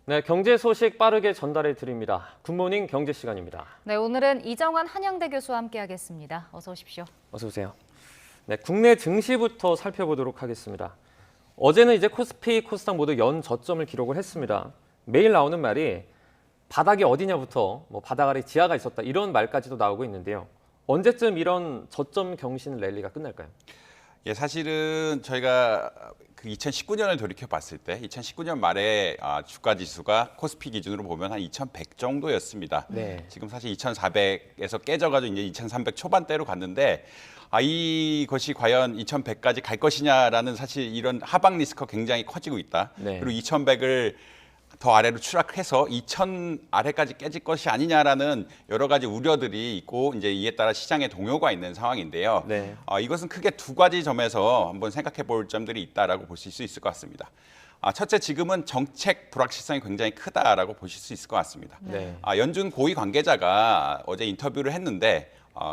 네, 경제 소식 빠르게 전달해 드립니다. 굿모닝 경제 시간입니다. 네, 오늘은 이정환 한양대 교수와 함께하겠습니다. 어서 오십시오. 어서 오세요. 네, 국내 증시부터 살펴보도록 하겠습니다. 어제는 이제 코스피, 코스닥 모두 연 저점을 기록을 했습니다. 매일 나오는 말이 바닥이 어디냐부터 바닥 아래 지하가 있었다 이런 말까지도 나오고 있는데요. 언제쯤 이런 저점 경신 랠리가 끝날까요? 예, 사실은 저희가 그 2019년을 돌이켜 봤을 때 2019년 말에 주가 지수가 코스피 기준으로 보면 한 2100 정도였습니다. 네. 지금 사실 2400에서 깨져가지고 이제 2300 초반대로 갔는데 이것이 과연 2100까지 갈 것이냐라는 사실 이런 하방 리스크가 굉장히 커지고 있다. 네. 그리고 2100을 더 아래로 추락해서 2000 아래까지 깨질 것이 아니냐라는 여러 가지 우려들이 있고 이제 이에 따라 시장에 동요가 있는 상황인데요. 네. 이것은 크게 두 가지 점에서 한번 생각해 볼 점들이 있다라고 보실 수 있을 것 같습니다. 첫째, 지금은 정책 불확실성이 굉장히 크다라고 보실 수 있을 것 같습니다. 네. 연준 고위 관계자가 어제 인터뷰를 했는데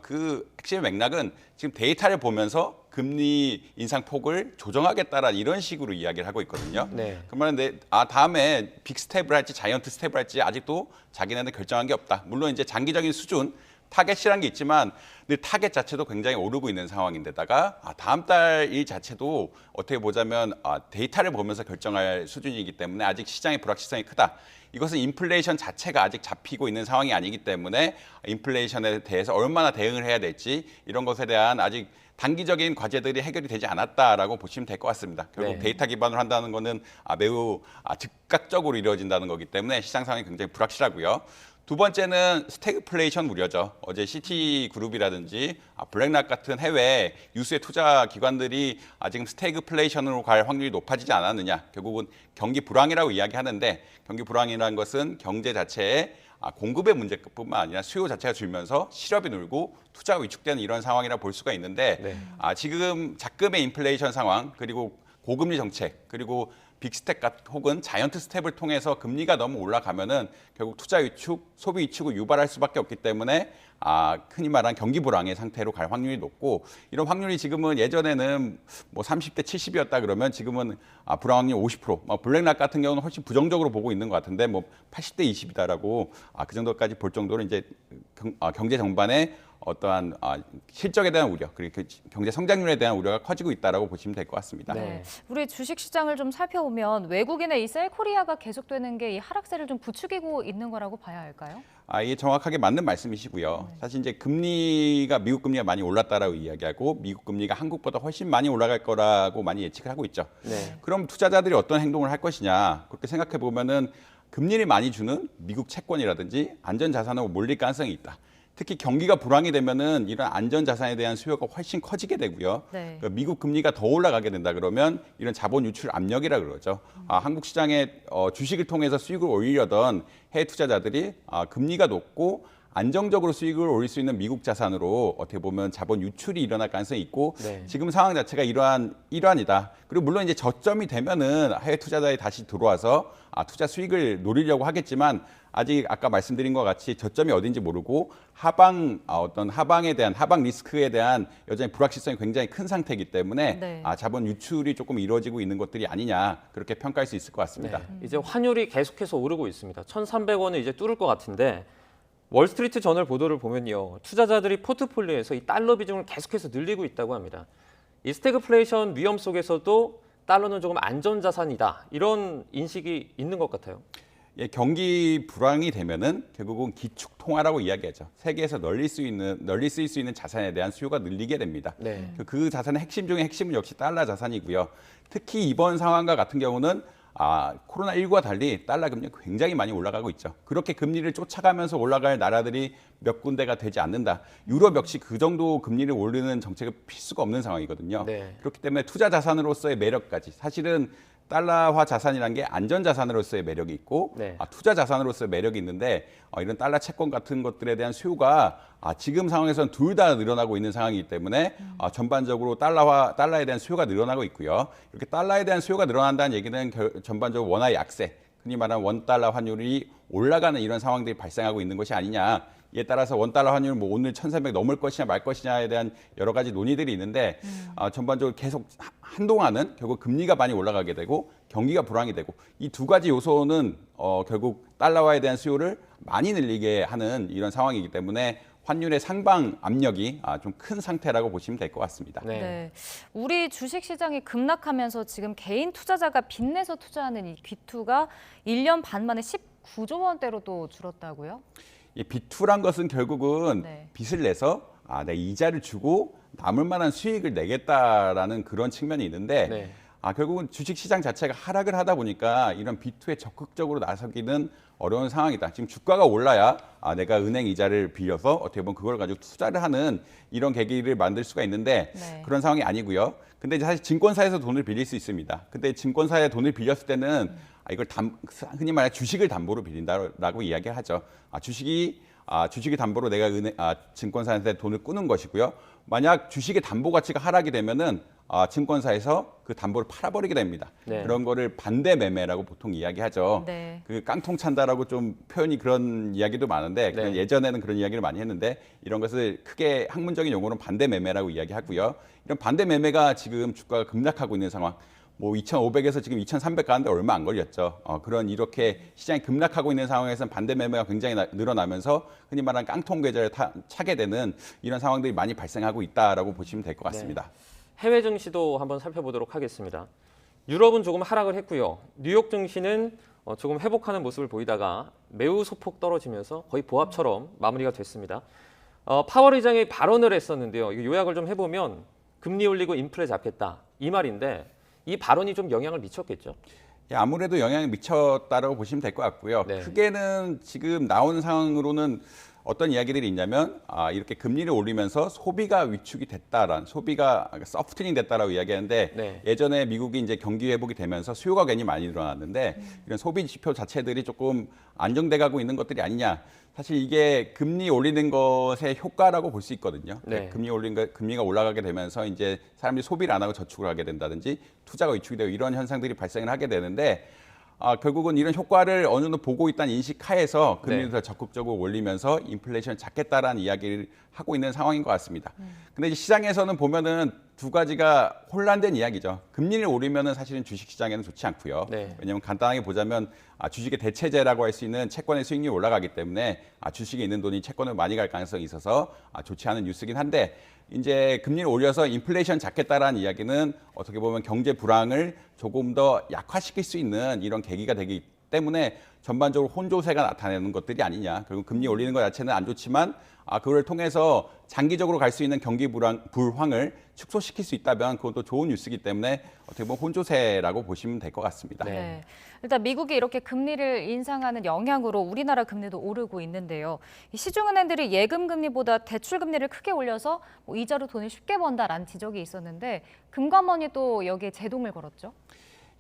그 핵심 맥락은 지금 데이터를 보면서 금리 인상 폭을 조정하겠다라는 이런 식으로 이야기를 하고 있거든요. 네. 그러면 다음에 빅 스텝을 할지 자이언트 스텝을 할지 아직도 자기네는 결정한 게 없다. 물론 이제 장기적인 수준 타겟이라는 게 있지만 늘 타겟 자체도 굉장히 오르고 있는 상황인데다가 다음 달 일 자체도 어떻게 보자면 데이터를 보면서 결정할 수준이기 때문에 아직 시장의 불확실성이 크다. 이것은 인플레이션 자체가 아직 잡히고 있는 상황이 아니기 때문에 인플레이션에 대해서 얼마나 대응을 해야 될지 이런 것에 대한 아직 단기적인 과제들이 해결이 되지 않았다라고 보시면 될 것 같습니다. 결국 네. 데이터 기반으로 한다는 것은 매우 즉각적으로 이루어진다는 거기 때문에 시장 상황이 굉장히 불확실하고요. 두 번째는 스태그플레이션 우려죠. 어제 시티그룹이라든지 블랙락 같은 해외 유수의 투자 기관들이 지금 스태그플레이션으로 갈 확률이 높아지지 않았느냐. 결국은 경기 불황이라고 이야기하는데 경기 불황이라는 것은 경제 자체에 공급의 문제뿐만 아니라 수요 자체가 줄면서 실업이 늘고 투자가 위축되는 이런 상황이라 볼 수가 있는데 네. 지금 작금의 인플레이션 상황 그리고 고금리 정책 그리고 빅스텝 혹은 자이언트 스텝을 통해서 금리가 너무 올라가면은 결국 투자 위축, 소비 위축을 유발할 수밖에 없기 때문에 흔히 말하는 경기 불황의 상태로 갈 확률이 높고 이런 확률이 지금은 예전에는 30대 70이었다 그러면 지금은 불황 확률 50%, 블랙락 같은 경우는 훨씬 부정적으로 보고 있는 것 같은데 80대 20이다라고 그 정도까지 볼 정도로 이제 경제 전반에 어떠한 실적에 대한 우려 그리고 경제 성장률에 대한 우려가 커지고 있다라고 보시면 될 것 같습니다. 네. 우리 주식 시장을 좀 살펴보면 외국인의 이 셀코리아가 계속되는 게 이 하락세를 좀 부추기고 있는 거라고 봐야 할까요? 이게 정확하게 맞는 말씀이시고요. 사실 이제 미국 금리가 많이 올랐다라고 이야기하고 미국 금리가 한국보다 훨씬 많이 올라갈 거라고 많이 예측을 하고 있죠. 네. 그럼 투자자들이 어떤 행동을 할 것이냐 그렇게 생각해 보면은 금리를 많이 주는 미국 채권이라든지 안전 자산으로 몰릴 가능성이 있다. 특히 경기가 불황이 되면은 이런 안전 자산에 대한 수요가 훨씬 커지게 되고요. 네. 그러니까 미국 금리가 더 올라가게 된다 그러면 이런 자본 유출 압력이라 그러죠. 한국 시장에 주식을 통해서 수익을 올리려던 해외 투자자들이 금리가 높고 안정적으로 수익을 올릴 수 있는 미국 자산으로 어떻게 보면 자본 유출이 일어날 가능성이 있고 네. 지금 상황 자체가 일환이다. 그리고 물론 이제 저점이 되면은 해외 투자자들이 다시 들어와서 투자 수익을 노리려고 하겠지만 아직 아까 말씀드린 것 같이 저점이 어딘지 모르고 하방에 대한 하방 리스크에 대한 여전히 불확실성이 굉장히 큰 상태이기 때문에 네. 자본 유출이 조금 이루어지고 있는 것들이 아니냐 그렇게 평가할 수 있을 것 같습니다. 네. 이제 환율이 계속해서 오르고 있습니다. 1,300원을 이제 뚫을 것 같은데 월스트리트 저널 보도를 보면요. 투자자들이 포트폴리오에서 이 달러 비중을 계속해서 늘리고 있다고 합니다. 이 스태그플레이션 위험 속에서도 달러는 조금 안전자산이다. 이런 인식이 있는 것 같아요. 경기 불황이 되면은 결국은 기축 통화라고 이야기하죠. 세계에서 널리 쓰일 수 있는 자산에 대한 수요가 늘리게 됩니다. 네. 그 자산의 핵심 중에 핵심은 역시 달러 자산이고요. 특히 이번 상황과 같은 경우는 코로나19와 달리 달러 금리가 굉장히 많이 올라가고 있죠. 그렇게 금리를 쫓아가면서 올라갈 나라들이 몇 군데가 되지 않는다. 유럽 역시 그 정도 금리를 올리는 정책을 필수가 없는 상황이거든요. 네. 그렇기 때문에 투자 자산으로서의 매력까지 사실은 달러화 자산이라는 게 안전 자산으로서의 매력이 있고 네. 투자 자산으로서의 매력이 있는데 이런 달러 채권 같은 것들에 대한 수요가 지금 상황에서는 둘 다 늘어나고 있는 상황이기 때문에 전반적으로 달러에 대한 수요가 늘어나고 있고요. 이렇게 달러에 대한 수요가 늘어난다는 얘기는 전반적으로 원화의 약세 흔히 말하는 원달러 환율이 올라가는 이런 상황들이 발생하고 있는 것이 아니냐. 이에 따라서 원달러 환율 뭐 오늘 1,300 넘을 것이냐 말 것이냐에 대한 여러 가지 논의들이 있는데 전반적으로 계속 한동안은 결국 금리가 많이 올라가게 되고 경기가 불황이 되고 이 두 가지 요소는 결국 달러화에 대한 수요를 많이 늘리게 하는 이런 상황이기 때문에 환율의 상방 압력이 좀 큰 상태라고 보시면 될 것 같습니다. 네. 네. 우리 주식 시장이 급락하면서 지금 개인 투자자가 빚내서 투자하는 이 귀투가 1년 반 만에 19조 원대로 또 줄었다고요? 이 빚투란 것은 결국은 네. 빚을 내서 내 이자를 주고 남을 만한 수익을 내겠다라는 그런 측면이 있는데 네. 결국은 주식시장 자체가 하락을 하다 보니까 이런 빚투에 적극적으로 나서기는 어려운 상황이다. 지금 주가가 올라야 내가 은행 이자를 빌려서 어떻게 보면 그걸 가지고 투자를 하는 이런 계기를 만들 수가 있는데 네. 그런 상황이 아니고요. 근데 이제 사실 증권사에서 돈을 빌릴 수 있습니다. 근데 증권사에 돈을 빌렸을 때는 이걸 흔히 말해 주식을 담보로 빌린다라고 이야기하죠. 주식이 담보로 내가 증권사한테 돈을 꾸는 것이고요. 만약 주식의 담보 가치가 하락이 되면은 증권사에서 그 담보를 팔아버리게 됩니다. 네. 그런 거를 반대 매매라고 보통 이야기하죠. 네. 그 깡통 찬다라고 좀 표현이 그런 이야기도 많은데 네. 예전에는 그런 이야기를 많이 했는데 이런 것을 크게 학문적인 용어로는 반대 매매라고 이야기하고요. 이런 반대 매매가 지금 주가가 급락하고 있는 상황. 뭐 2,500에서 지금 2,300 가는데 얼마 안 걸렸죠. 그런 이렇게 시장이 급락하고 있는 상황에서는 반대 매매가 굉장히 늘어나면서 흔히 말하는 깡통 계좌를 차게 되는 이런 상황들이 많이 발생하고 있다라고 보시면 될 것 같습니다. 해외 증시도 한번 살펴보도록 하겠습니다. 유럽은 조금 하락을 했고요. 뉴욕 증시는 조금 회복하는 모습을 보이다가 매우 소폭 떨어지면서 거의 보합처럼 마무리가 됐습니다. 파월 의장이 발언을 했었는데요. 이거 요약을 좀 해보면 금리 올리고 인플레 잡겠다 이 말인데 이 발언이 좀 영향을 미쳤겠죠? 아무래도 영향이 미쳤다라고 보시면 될 것 같고요. 네. 크게는 지금 나온 상황으로는 어떤 이야기들이 있냐면 이렇게 금리를 올리면서 소비가 위축이 됐다라는 소비가 서프트닝 됐다라고 이야기하는데 네. 예전에 미국이 이제 경기 회복이 되면서 수요가 괜히 많이 늘어났는데 이런 소비 지표 자체들이 조금 안정돼 가고 있는 것들이 아니냐. 사실 이게 금리 올리는 것의 효과라고 볼 수 있거든요. 네. 금리가 올라가게 되면서 이제 사람들이 소비를 안 하고 저축을 하게 된다든지 투자가 위축이 되고 이런 현상들이 발생을 하게 되는데 결국은 이런 효과를 어느 정도 보고 있다는 인식 하에서 금리를 네. 더 적극적으로 올리면서 인플레이션을 잡겠다라는 이야기를 하고 있는 상황인 것 같습니다. 근데 이제 시장에서는 보면은 두 가지가 혼란된 이야기죠. 금리를 올리면은 사실은 주식 시장에는 좋지 않고요. 네. 왜냐하면 간단하게 보자면 주식의 대체제라고 할 수 있는 채권의 수익률이 올라가기 때문에 주식에 있는 돈이 채권을 많이 갈 가능성이 있어서 좋지 않은 뉴스긴 한데 이제 금리를 올려서 인플레이션 잡겠다라는 이야기는 어떻게 보면 경제 불황을 조금 더 약화시킬 수 있는 이런 계기가 되기 때문에 전반적으로 혼조세가 나타내는 것들이 아니냐. 결국 금리 올리는 것 자체는 안 좋지만 그걸 통해서 장기적으로 갈 수 있는 경기 불황을 축소시킬 수 있다면 그것도 좋은 뉴스이기 때문에 어떻게 보면 혼조세라고 보시면 될 것 같습니다. 네. 네. 일단 미국이 이렇게 금리를 인상하는 영향으로 우리나라 금리도 오르고 있는데요. 이 시중은행들이 예금 금리보다 대출 금리를 크게 올려서 이자로 돈을 쉽게 번다라는 지적이 있었는데 금감원이 또 여기에 제동을 걸었죠.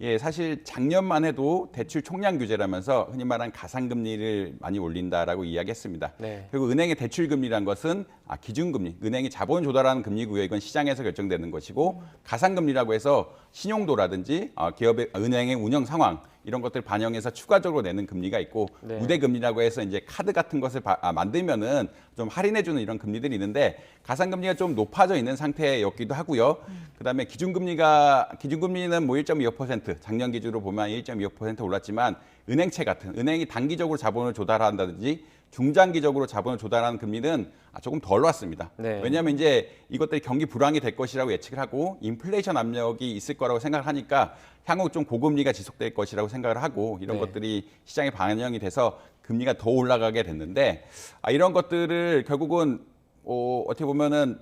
예, 사실 작년만 해도 대출 총량 규제라면서 흔히 말하는 가상금리를 많이 올린다라고 이야기했습니다. 네. 그리고 은행의 대출 금리란 것은 기준금리, 은행이 자본을 조달하는 금리고요. 이건 시장에서 결정되는 것이고 가상금리라고 해서 신용도라든지 기업의 은행의 운영 상황 이런 것들 반영해서 추가적으로 내는 금리가 있고 네. 우대금리라고 해서 이제 카드 같은 것을 만들면은 좀 할인해주는 이런 금리들이 있는데 가상금리가 좀 높아져 있는 상태였기도 하고요. 그다음에 기준금리는 뭐 1.25% 작년 기준으로 보면 1.25% 올랐지만 은행채 같은 은행이 단기적으로 자본을 조달한다든지 중장기적으로 자본을 조달하는 금리는 조금 덜 왔습니다. 네. 왜냐하면 이제 이것들이 경기 불황이 될 것이라고 예측을 하고 인플레이션 압력이 있을 거라고 생각을 하니까 향후 좀 고금리가 지속될 것이라고 생각을 하고 이런 네. 것들이 시장에 반영이 돼서 금리가 더 올라가게 됐는데 이런 것들을 결국은 어떻게 보면은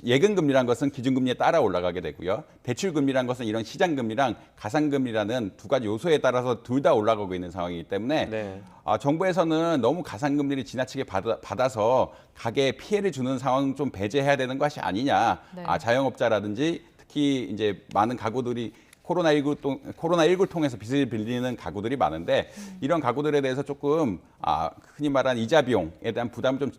예금금리란 것은 기준금리에 따라 올라가게 되고요. 대출금리란 것은 이런 시장금리랑 가상금리라는 두 가지 요소에 따라서 둘 다 올라가고 있는 상황이기 때문에 네. 정부에서는 너무 가상금리를 지나치게 받아서 가계에 피해를 주는 상황 좀 배제해야 되는 것이 아니냐. 네. 자영업자라든지 특히 이제 많은 가구들이 코로나19를 통해서 빚을 빌리는 가구들이 많은데 이런 가구들에 대해서 조금 흔히 말하는 이자 비용에 대한 부담을 좀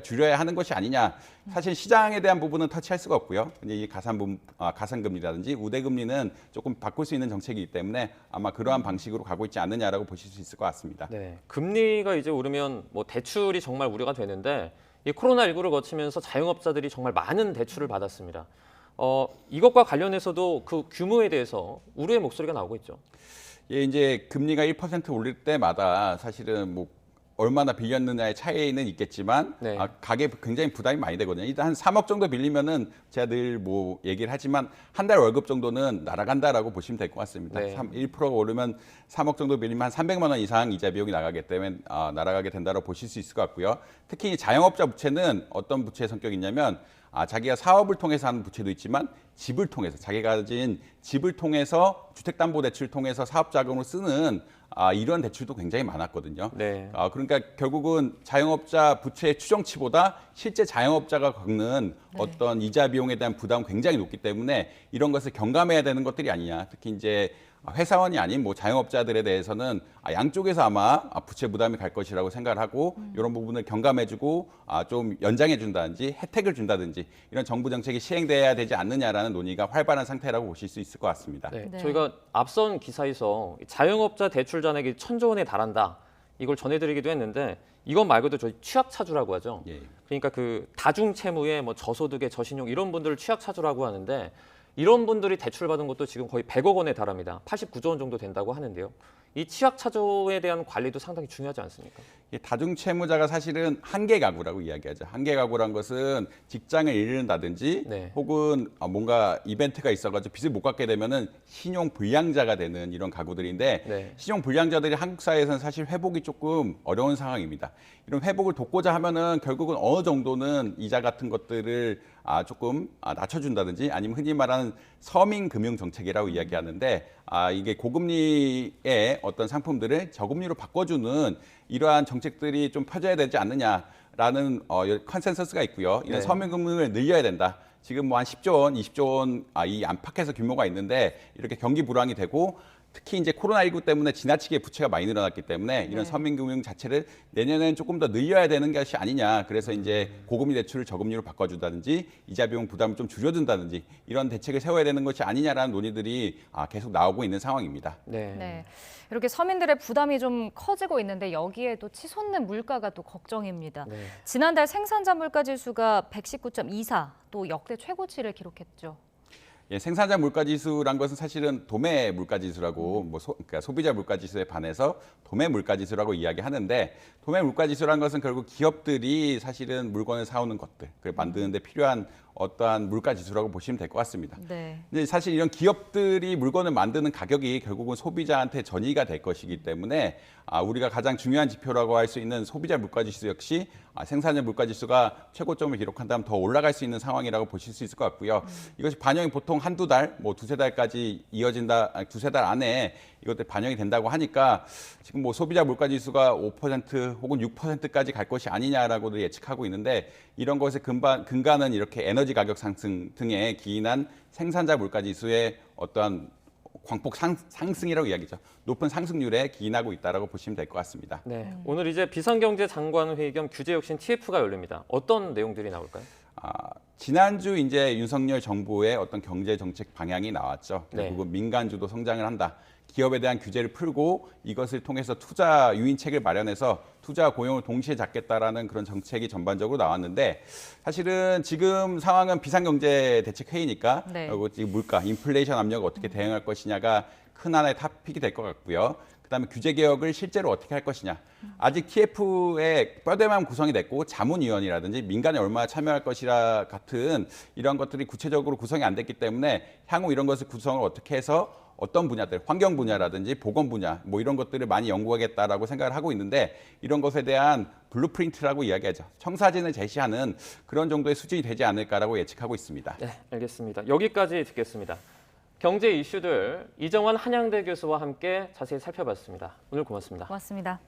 줄여야 하는 것이 아니냐. 사실 시장에 대한 부분은 터치할 수가 없고요. 이제 이 가산금리라든지 우대금리는 조금 바꿀 수 있는 정책이기 때문에 아마 그러한 방식으로 가고 있지 않느냐라고 보실 수 있을 것 같습니다. 네, 금리가 이제 오르면 뭐 대출이 정말 우려가 되는데 이 코로나19를 거치면서 자영업자들이 정말 많은 대출을 받았습니다. 이것과 관련해서도 그 규모에 대해서 우려의 목소리가 나오고 있죠. 예, 이제 금리가 1% 올릴 때마다 사실은 뭐 얼마나 빌렸느냐의 차이는 있겠지만 네. 가계에 굉장히 부담이 많이 되거든요. 일단 한 3억 정도 빌리면은 제가 늘 뭐 얘기를 하지만 한 달 월급 정도는 날아간다라고 보시면 될 것 같습니다. 네. 1%가 오르면 3억 정도 빌리면 한 300만 원 이상 이자 비용이 나가기 때문에 날아가게 된다고 보실 수 있을 것 같고요. 특히 자영업자 부채는 어떤 부채의 성격이 있냐면 자기가 사업을 통해서 하는 부채도 있지만 집을 통해서 자기가 가진 집을 통해서 주택담보대출을 통해서 사업 자금으로 쓰는 이런 대출도 굉장히 많았거든요. 네. 그러니까 결국은 자영업자 부채의 추정치보다 실제 자영업자가 겪는 어떤 이자 비용에 대한 부담은 굉장히 높기 때문에 이런 것을 경감해야 되는 것들이 아니냐. 특히 이제 회사원이 아닌 뭐 자영업자들에 대해서는 양쪽에서 아마 부채 부담이 갈 것이라고 생각을 하고 이런 부분을 경감해주고 좀 연장해준다든지 혜택을 준다든지 이런 정부 정책이 시행돼야 되지 않느냐라는 논의가 활발한 상태라고 보실 수 있을 것 같습니다. 네, 네. 저희가 앞선 기사에서 자영업자 대출 잔액이 1,000조 원에 달한다. 이걸 전해드리기도 했는데 이것 말고도 저희 취약차주라고 하죠. 예. 그러니까 그 다중채무에 뭐 저소득의 저신용 이런 분들을 취약차주라고 하는데 이런 분들이 대출받은 것도 지금 거의 100억 원에 달합니다. 89조 원 정도 된다고 하는데요. 이 취약차주에 대한 관리도 상당히 중요하지 않습니까? 다중채무자가 사실은 한계 가구라고 이야기하죠. 한계 가구란 것은 직장을 잃는다든지 네. 혹은 뭔가 이벤트가 있어가지고 빚을 못 갚게 되면은 신용 불량자가 되는 이런 가구들인데 네. 신용 불량자들이 한국 사회에서는 사실 회복이 조금 어려운 상황입니다. 이런 회복을 돕고자 하면은 결국은 어느 정도는 이자 같은 것들을 조금 낮춰준다든지 아니면 흔히 말하는 서민 금융 정책이라고 이야기하는데 이게 고금리의 어떤 상품들을 저금리로 바꿔주는 이러한 정책들이 좀 펴져야 되지 않느냐라는 컨센서스가 있고요. 이런 네. 서민 금융을 늘려야 된다. 지금 뭐 한 10조 원, 20조 원 이 안팎에서 규모가 있는데 이렇게 경기 불황이 되고 특히 이제 코로나19 때문에 지나치게 부채가 많이 늘어났기 때문에 이런 네. 서민금융 자체를 내년에는 조금 더 늘려야 되는 것이 아니냐. 그래서 이제 고금리 대출을 저금리로 바꿔준다든지 이자 비용 부담을 좀 줄여준다든지 이런 대책을 세워야 되는 것이 아니냐라는 논의들이 계속 나오고 있는 상황입니다. 네. 네. 이렇게 서민들의 부담이 좀 커지고 있는데 여기에 또 치솟는 물가가 또 걱정입니다. 네. 지난달 생산자 물가 지수가 119.24, 또 역대 최고치를 기록했죠. 예, 생산자 물가지수란 것은 사실은 도매 물가지수라고 그러니까 소비자 물가지수에 반해서 도매 물가지수라고 이야기하는데 도매 물가지수란 것은 결국 기업들이 사실은 물건을 사오는 것들, 그걸 만드는 데 필요한 어떠한 물가지수라고 보시면 될 것 같습니다. 네. 근데 사실 이런 기업들이 물건을 만드는 가격이 결국은 소비자한테 전이가 될 것이기 때문에 우리가 가장 중요한 지표라고 할 수 있는 소비자 물가지수 역시 생산자 물가지수가 최고점을 기록한다면 더 올라갈 수 있는 상황이라고 보실 수 있을 것 같고요. 이것이 반영이 보통 한두 달, 뭐 두세 달까지 이어진다, 두세 달 안에 이것들 반영이 된다고 하니까 지금 뭐 소비자 물가지수가 5% 혹은 6%까지 갈 것이 아니냐라고도 예측하고 있는데 이런 것의 근간은 이렇게 에너지 가격 상승 등에 기인한 생산자 물가지수의 어떠한 광폭 상승이라고 이야기죠. 높은 상승률에 기인하고 있다라고 보시면 될 것 같습니다. 네. 오늘 이제 비상경제장관 회의 겸 규제혁신 TF가 열립니다. 어떤 내용들이 나올까요? 지난주 이제 윤석열 정부의 어떤 경제 정책 방향이 나왔죠. 네. 결국은 민간주도 성장을 한다. 기업에 대한 규제를 풀고 이것을 통해서 투자 유인책을 마련해서 투자 고용을 동시에 잡겠다라는 그런 정책이 전반적으로 나왔는데 사실은 지금 상황은 비상경제 대책 회의니까 네. 그리고 지금 물가, 인플레이션 압력을 어떻게 대응할 것이냐가 큰 하나의 토픽이 될 것 같고요. 그다음에 규제 개혁을 실제로 어떻게 할 것이냐. 아직 TF의 뼈대만 구성이 됐고 자문위원이라든지 민간이 얼마나 참여할 것이라 같은 이런 것들이 구체적으로 구성이 안 됐기 때문에 향후 이런 것을 구성을 어떻게 해서 어떤 분야들, 환경 분야라든지 보건 분야 뭐 이런 것들을 많이 연구하겠다라고 생각을 하고 있는데 이런 것에 대한 블루프린트라고 이야기하죠. 청사진을 제시하는 그런 정도의 수준이 되지 않을까라고 예측하고 있습니다. 네, 알겠습니다. 여기까지 듣겠습니다. 경제 이슈들 이정환 한양대 교수와 함께 자세히 살펴봤습니다. 오늘 고맙습니다. 고맙습니다.